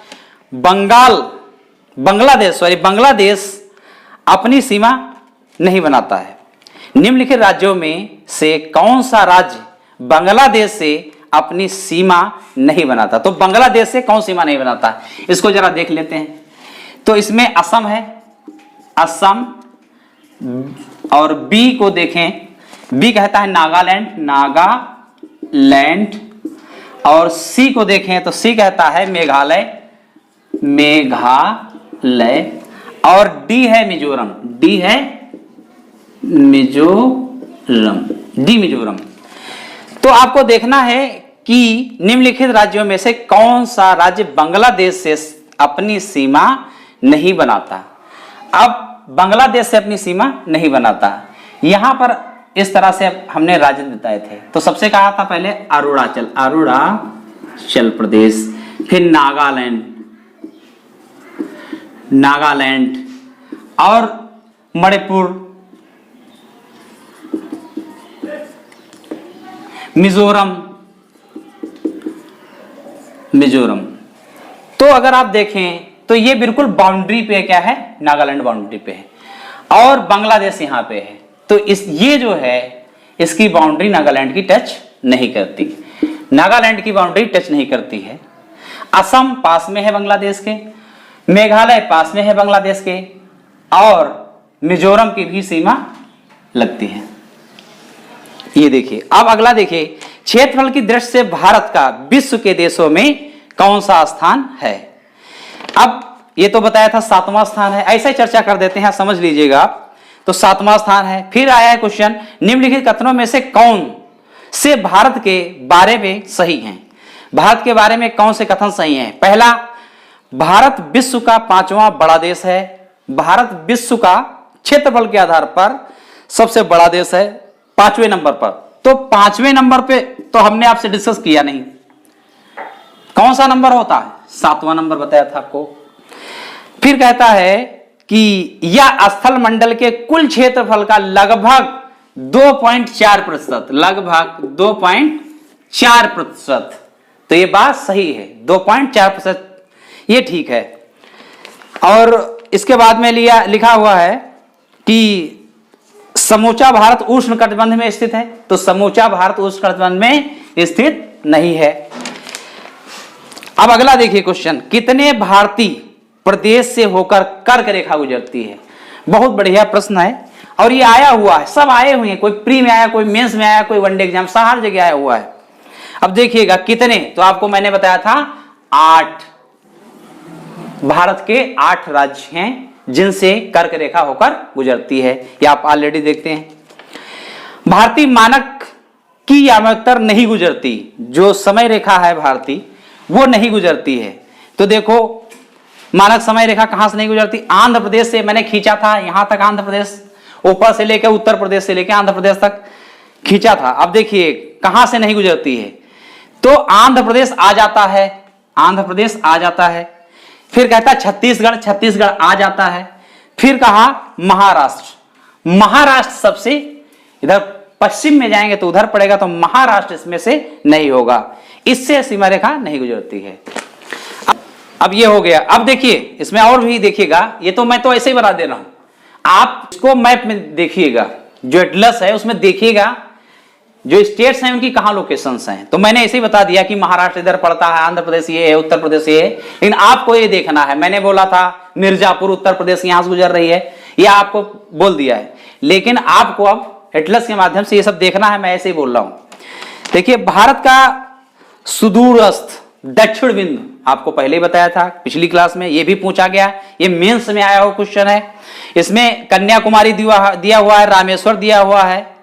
बांग्लादेश अपनी सीमा नहीं बनाता है। निम्नलिखित राज्यों में से कौन सा राज्य बांग्लादेश से अपनी सीमा नहीं बनाता। तो बांग्लादेश से कौन सीमा नहीं बनाता, इसको जरा देख लेते हैं। तो इसमें असम है, असम, और बी को देखें, बी कहता है नागालैंड, नागालैंड, और सी को देखें तो सी कहता है मेघालय, मेघालय, और डी है मिजोरम, डी है मिजोरम, डी मिजोरम। तो आपको देखना है कि निम्नलिखित राज्यों में से कौन सा राज्य बांग्लादेश से अपनी सीमा नहीं बनाता। अब बांग्लादेश से अपनी सीमा नहीं बनाता, यहां पर इस तरह से हमने राज्य बताए थे। तो सबसे कहा था पहले अरुणाचल, अरुणाचल प्रदेश, फिर नागालैंड, नागालैंड, और मणिपुर, मिजोरम, मिजोरम। तो अगर आप देखें तो ये बिल्कुल बाउंड्री पे क्या है, नागालैंड बाउंड्री पे है, और बांग्लादेश यहां पे है। तो ये जो है इसकी बाउंड्री नागालैंड की टच नहीं करती, नागालैंड की बाउंड्री टच नहीं करती है। असम पास में है बांग्लादेश के, मेघालय पास में है बांग्लादेश के, और मिजोरम की भी सीमा लगती है। ये देखिए, अब अगला देखिए, क्षेत्रफल की दृष्टि से भारत का विश्व के देशों में कौन सा स्थान है। अब ये तो बताया था 7वां स्थान है, ऐसे चर्चा कर देते हैं, समझ लीजिएगा। तो 7वां स्थान है। फिर आया है क्वेश्चन, निम्नलिखित कथनों में से कौन से भारत के बारे में सही हैं। भारत के बारे में कौन से कथन सही हैं। पहला, भारत विश्व का 5वां बड़ा देश है। भारत विश्व का क्षेत्रफल के आधार पर सबसे बड़ा देश है 5वें नंबर पर। तो 5वें नंबर पे तो हमने आपसे डिस्कस किया नहीं, कौन सा नंबर होता है, 7वां नंबर बताया था आपको। फिर कहता है कि यह स्थल मंडल के कुल क्षेत्रफल का लगभग 2.4%, लगभग 2.4%। तो ये बात सही है, 2.4%, ये ठीक है। और इसके बाद में लिखा हुआ है कि समूचा भारत उष्ण कटिबंध में स्थित है। तो समूचा भारत उष्ण कटिबंध में स्थित नहीं है। अब अगला देखिए क्वेश्चन, कितने भारतीय प्रदेश से होकर कर्क रेखा गुजरती है। बहुत बढ़िया प्रश्न है, और ये आया हुआ है, सब आए हुए हैं, कोई प्री में आया, कोई मेंस में आया, कोई वनडे एग्जाम, हर जगह आया हुआ है। अब देखिएगा कितने, तो आपको मैंने बताया था 8, भारत के 8 राज्य हैं जिनसे कर्क रेखा होकर गुजरती है। ये आप ऑलरेडी देखते हैं। भारतीय मानक की यामोत्तर नहीं गुजरती, जो समय रेखा है भारतीय वो नहीं गुजरती है। तो देखो मानक समय रेखा कहां से नहीं गुजरती, आंध्र प्रदेश से मैंने खींचा था, यहां तक आंध्र प्रदेश, ऊपर से लेकर उत्तर प्रदेश से लेकर आंध्र प्रदेश तक खींचा था। अब देखिए कहां से नहीं गुजरती है, तो आंध्र प्रदेश आ जाता है, आंध्र प्रदेश आ जाता है। फिर कहता छत्तीसगढ़, छत्तीसगढ़ आ जाता है। फिर कहा महाराष्ट्र, महाराष्ट्र सबसे इधर पश्चिम में जाएंगे तो उधर पड़ेगा, तो महाराष्ट्र इसमें से नहीं होगा, इससे सीमा रेखा नहीं गुजरती है। अब ये हो गया। अब देखिए इसमें और भी देखिएगा, ये तो मैं तो ऐसे ही बता दे रहा हूं, आप इसको मैप में देखिएगा, जो एटलस है उसमें देखिएगा जो स्टेट्स हैं उनकी कहां लोकेशंस हैं। तो मैंने ऐसे ही बता दिया कि महाराष्ट्र इधर पड़ता है, आंध्र प्रदेश ये है, उत्तर प्रदेश ये है, लेकिन आपको ये देखना है। मैंने बोला था मिर्जापुर उत्तर प्रदेश यहां से गुजर रही है, ये आपको बोल दिया है, लेकिन आपको अब एटलस के माध्यम से ये सब देखना है, मैं ऐसे ही बोल रहा हूं। देखिए भारत का सुदूरस्थ दक्षिण बिंदु आपको पहले ही बताया था पिछली क्लास में, ये भी पूछा गया, ये मेंस में आया हुआ क्वेश्चन है। इसमें कन्याकुमारी दिया हुआ है, रामेश्वर दिया हुआ है,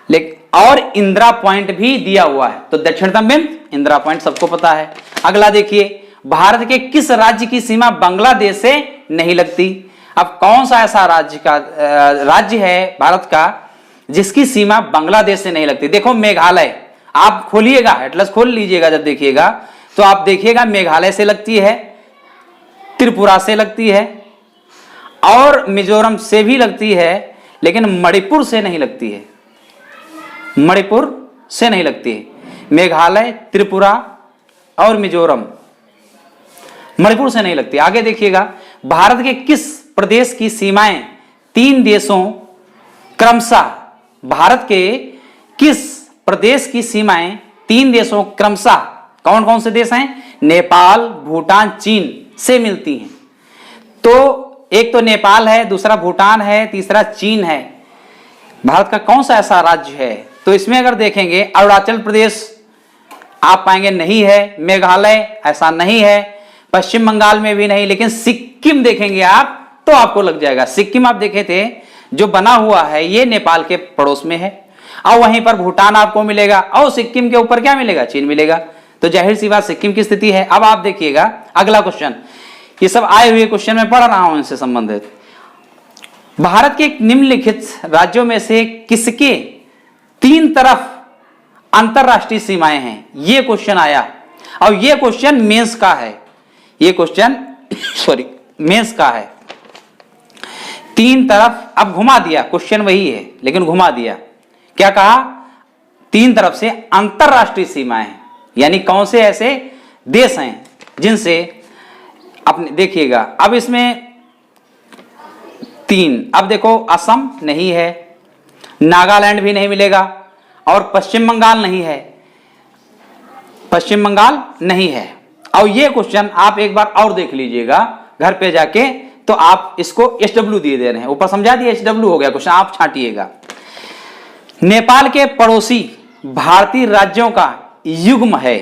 लेकिन और इंदिरा पॉइंट भी दिया हुआ है। तो दक्षिणतम बिंदु इंदिरा पॉइंट सबको पता है। अगला देखिए, भारत के किस राज्य की सीमा बांग्लादेश से नहीं लगती। अब कौन सा ऐसा राज्य है भारत का जिसकी सीमा बांग्लादेश से नहीं लगती। देखो मेघालय, आप खोलिएगा एटलस, खोल लीजिएगा, जब देखिएगा तो आप देखिएगा मेघालय से लगती है, त्रिपुरा से लगती है, और मिजोरम से भी लगती है, लेकिन मणिपुर से नहीं लगती है, मणिपुर से नहीं लगती है। मेघालय, त्रिपुरा और मिजोरम, मणिपुर से नहीं लगती। आगे देखिएगा, भारत के किस प्रदेश की सीमाएं 3 देशों क्रमशः, भारत के किस प्रदेश की सीमाएं 3 देशों क्रमशः, कौन कौन से देश हैं, नेपाल, भूटान, चीन से मिलती हैं। तो एक तो नेपाल है, दूसरा भूटान है, तीसरा चीन है। भारत का कौन सा ऐसा राज्य है, तो इसमें अगर देखेंगे अरुणाचल प्रदेश आप पाएंगे नहीं है, मेघालय ऐसा नहीं है, पश्चिम बंगाल में भी नहीं, लेकिन सिक्किम देखेंगे आप तो आपको लग जाएगा। सिक्किम आप देखे थे जो बना हुआ है ये नेपाल के पड़ोस में है, और वहीं पर भूटान आपको मिलेगा, और सिक्किम के ऊपर क्या मिलेगा, चीन मिलेगा। तो जाहिर सी बात सिक्किम की स्थिति है। अब आप देखिएगा अगला क्वेश्चन, ये सब आए हुए क्वेश्चन में पढ़ रहा हूं इनसे संबंधित। भारत के निम्नलिखित राज्यों में से किसके 3 तरफ अंतरराष्ट्रीय सीमाएं हैं, ये क्वेश्चन आया, और ये क्वेश्चन मेंस का है, ये क्वेश्चन सॉरी मेंस का है। 3 तरफ, अब घुमा दिया, क्वेश्चन वही है लेकिन घुमा दिया। क्या कहा, 3 तरफ से अंतरराष्ट्रीय सीमाएं, यानी कौन से ऐसे देश हैं जिनसे अपने, देखिएगा अब इसमें 3, अब देखो असम नहीं है, नागालैंड भी नहीं मिलेगा, और पश्चिम बंगाल नहीं है, पश्चिम बंगाल नहीं है। और ये क्वेश्चन आप एक बार और देख लीजिएगा, घर पे जाके तो आप इसको SW दे रहे हैं, ऊपर समझा दिया SW हो गया क्वेश्चन, आप छांटिएगा। नेपाल के पड़ोसी भारतीय राज्यों का युग्म है,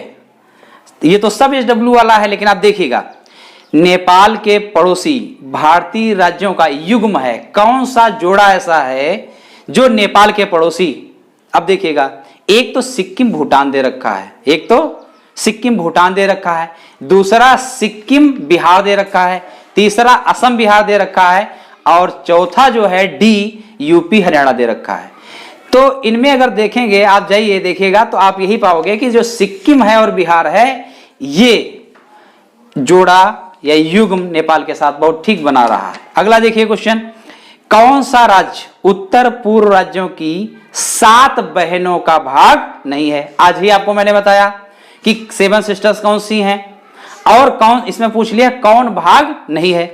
ये तो सब SW वाला है, लेकिन आप देखिएगा नेपाल के पड़ोसी भारतीय राज्यों का युग्म है, कौन सा जोड़ा ऐसा है जो नेपाल के पड़ोसी। अब देखिएगा, एक तो सिक्किम भूटान दे रखा है, एक तो सिक्किम भूटान दे रखा है, दूसरा सिक्किम बिहार दे रखा है, तीसरा असम बिहार दे रखा है, और चौथा जो है D यूपी हरियाणा दे रखा है। तो इनमें अगर देखेंगे, आप जाइए देखिएगा तो आप यही पाओगे कि जो सिक्किम है और बिहार है, ये जोड़ा या युग्म नेपाल के साथ बहुत ठीक बना रहा है। अगला देखिए क्वेश्चन, कौन सा राज्य उत्तर पूर्व राज्यों की 7 बहनों का भाग नहीं है। आज ही आपको मैंने बताया कि 7 सिस्टर्स कौन सी हैं, और कौन, इसमें पूछ लिया कौन भाग नहीं है।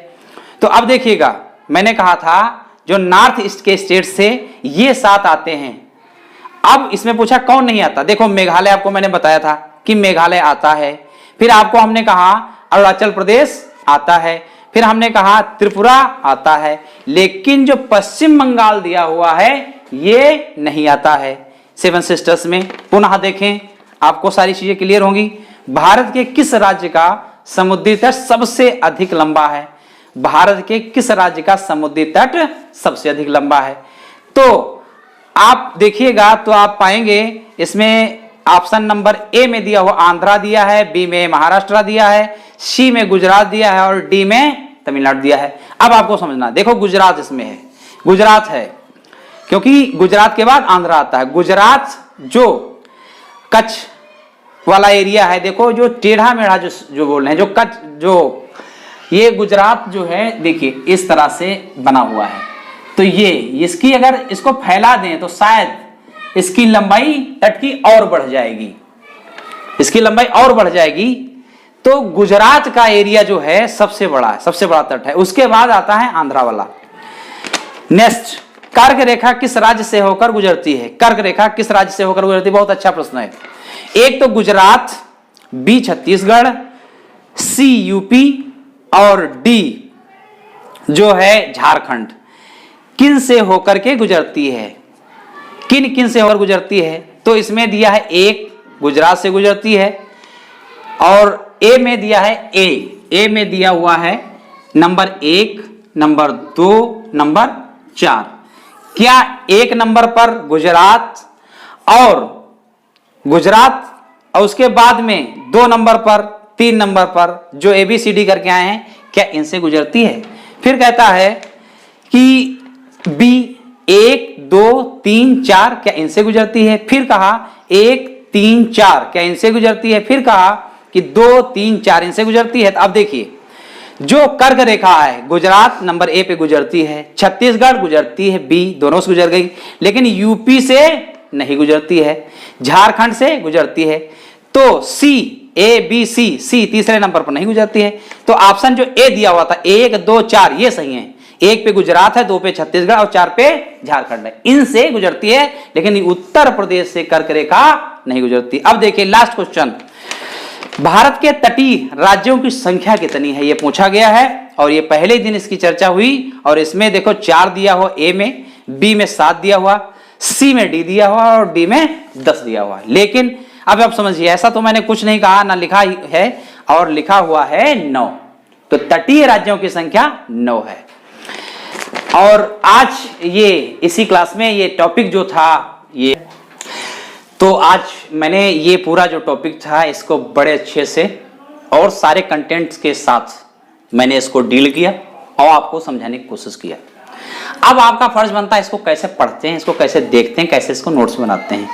तो अब देखिएगा, मैंने कहा था जो नॉर्थ ईस्ट के स्टेट से ये 7 आते हैं। अब इसमें पूछा कौन नहीं आता। देखो मेघालय, आपको मैंने बताया था कि मेघालय आता है, फिर आपको हमने कहा अरुणाचल प्रदेश आता है, फिर हमने कहा त्रिपुरा आता है, लेकिन जो पश्चिम बंगाल दिया हुआ है ये नहीं आता है 7 सिस्टर्स में। पुनः देखें, आपको सारी चीजें क्लियर होंगी। भारत के किस राज्य का समुद्री तट सबसे अधिक लंबा है। भारत के किस राज्य का समुद्री तट सबसे अधिक लंबा है। तो आप देखिएगा तो आप पाएंगे इसमें ऑप्शन नंबर ए में दिया हुआ आंध्रा दिया है, बी में महाराष्ट्र दिया है, सी में गुजरात दिया है, और डी में तमिलनाडु दिया है। अब आपको समझना, देखो गुजरात इसमें है, गुजरात है क्योंकि गुजरात के बाद आंध्रा आता है। गुजरात जो कच्छ वाला एरिया है, देखो जो टेढ़ा मेढ़ा जो बोल रहे हैं, जो कच्छ, जो ये गुजरात जो है देखिए इस तरह से बना हुआ है। तो ये इसकी अगर इसको फैला दें तो शायद इसकी लंबाई तट की और बढ़ जाएगी, इसकी लंबाई और बढ़ जाएगी। तो गुजरात का एरिया जो है सबसे बड़ा है, सबसे बड़ा तट है। उसके बाद आता है आंध्रा वाला। नेक्स्ट, कर्क रेखा किस राज्य से होकर गुजरती है। कर्क रेखा किस राज्य से होकर गुजरती है, बहुत अच्छा प्रश्न है। एक तो गुजरात, बी छत्तीसगढ़, सी यूपी, और डी जो है झारखंड। किन से होकर के गुजरती है, किन किन से होकर गुजरती है। तो इसमें दिया है एक गुजरात से गुजरती है, और ए में दिया है ए में दिया हुआ है नंबर 1, नंबर 2, नंबर 4। क्या 1 नंबर पर गुजरात और उसके बाद में 2 नंबर पर, 3 नंबर पर जो ABCD करके आए हैं, क्या इनसे गुजरती है। फिर कहता है कि बी 1, 2, 3, 4 क्या इनसे गुजरती है। फिर कहा 1, 3, 4 क्या इनसे गुजरती है। फिर कहा कि 2, 3, 4 इनसे गुजरती है। तो अब देखिए, जो कर्क रेखा है गुजरात नंबर ए पे गुजरती है, छत्तीसगढ़ गुजरती है, बी दोनों से गुजर गई, लेकिन यूपी से नहीं गुजरती है, झारखंड से गुजरती है। तो सी, ए बी सी तीसरे नंबर पर नहीं गुजरती है। तो ऑप्शन जो ए दिया हुआ था 1, 2, 4 ये सही है। 1 पे गुजरात है, 2 पे छत्तीसगढ़ और 4 पे झारखंड है, इनसे गुजरती है, लेकिन उत्तर प्रदेश से कर्क रेखा नहीं गुजरती। अब देखिए लास्ट क्वेश्चन, भारत के तटीय राज्यों की संख्या कितनी है, यह पूछा गया है, और ये पहले दिन इसकी चर्चा हुई। और इसमें देखो 4 दिया हुआ ए में, बी में 7 दिया हुआ, सी में डी दिया हुआ, और डी में 10 दिया हुआ। लेकिन अब आप समझिए, ऐसा तो मैंने कुछ नहीं कहा, ना लिखा है, और लिखा हुआ है 9। तो तटीय राज्यों की संख्या 9 है। और आज ये इसी क्लास में ये टॉपिक जो था, ये तो आज मैंने ये पूरा जो टॉपिक था इसको बड़े अच्छे से और सारे कंटेंट्स के साथ मैंने इसको डील किया और आपको समझाने की कोशिश किया। अब आपका फर्ज बनता है इसको कैसे पढ़ते हैं, इसको कैसे देखते हैं, कैसे इसको नोट्स बनाते हैं,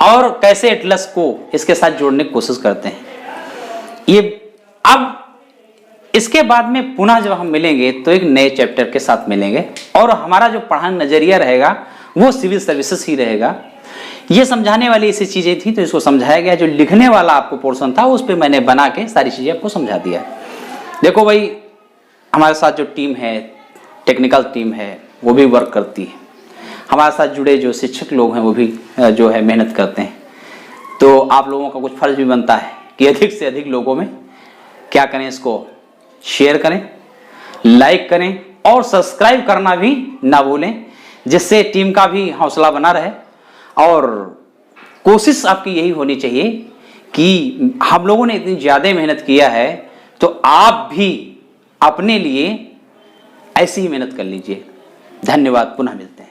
और कैसे एटलस को इसके साथ जोड़ने की कोशिश करते हैं। ये अब इसके बाद में पुनः जब हम मिलेंगे तो एक नए चैप्टर के साथ मिलेंगे, और हमारा जो पढ़ाने नजरिया रहेगा वो सिविल सर्विसेज ही रहेगा। ये समझाने वाली ऐसी चीजें थी तो इसको समझाया गया। जो लिखने वाला आपको पोर्शन था उस पर मैंने बना के सारी चीजें आपको समझा दिया। देखो भाई, हमारे साथ जो टीम है, टेक्निकल टीम है, वो भी वर्क करती है। हमारे साथ जुड़े जो शिक्षक लोग हैं वो भी जो है मेहनत करते हैं। तो आप लोगों का कुछ फर्ज भी बनता है कि अधिक से अधिक लोगों में क्या करें, इसको शेयर करें लाइक करें और सब्सक्राइब करना भी ना भूलें, जिससे टीम का भी हौसला बना रहे। और कोशिश आपकी यही होनी चाहिए कि हम लोगों ने इतनी ज़्यादा मेहनत किया है तो आप भी अपने लिए ऐसी ही मेहनत कर लीजिए। धन्यवाद, पुनः मिलते हैं।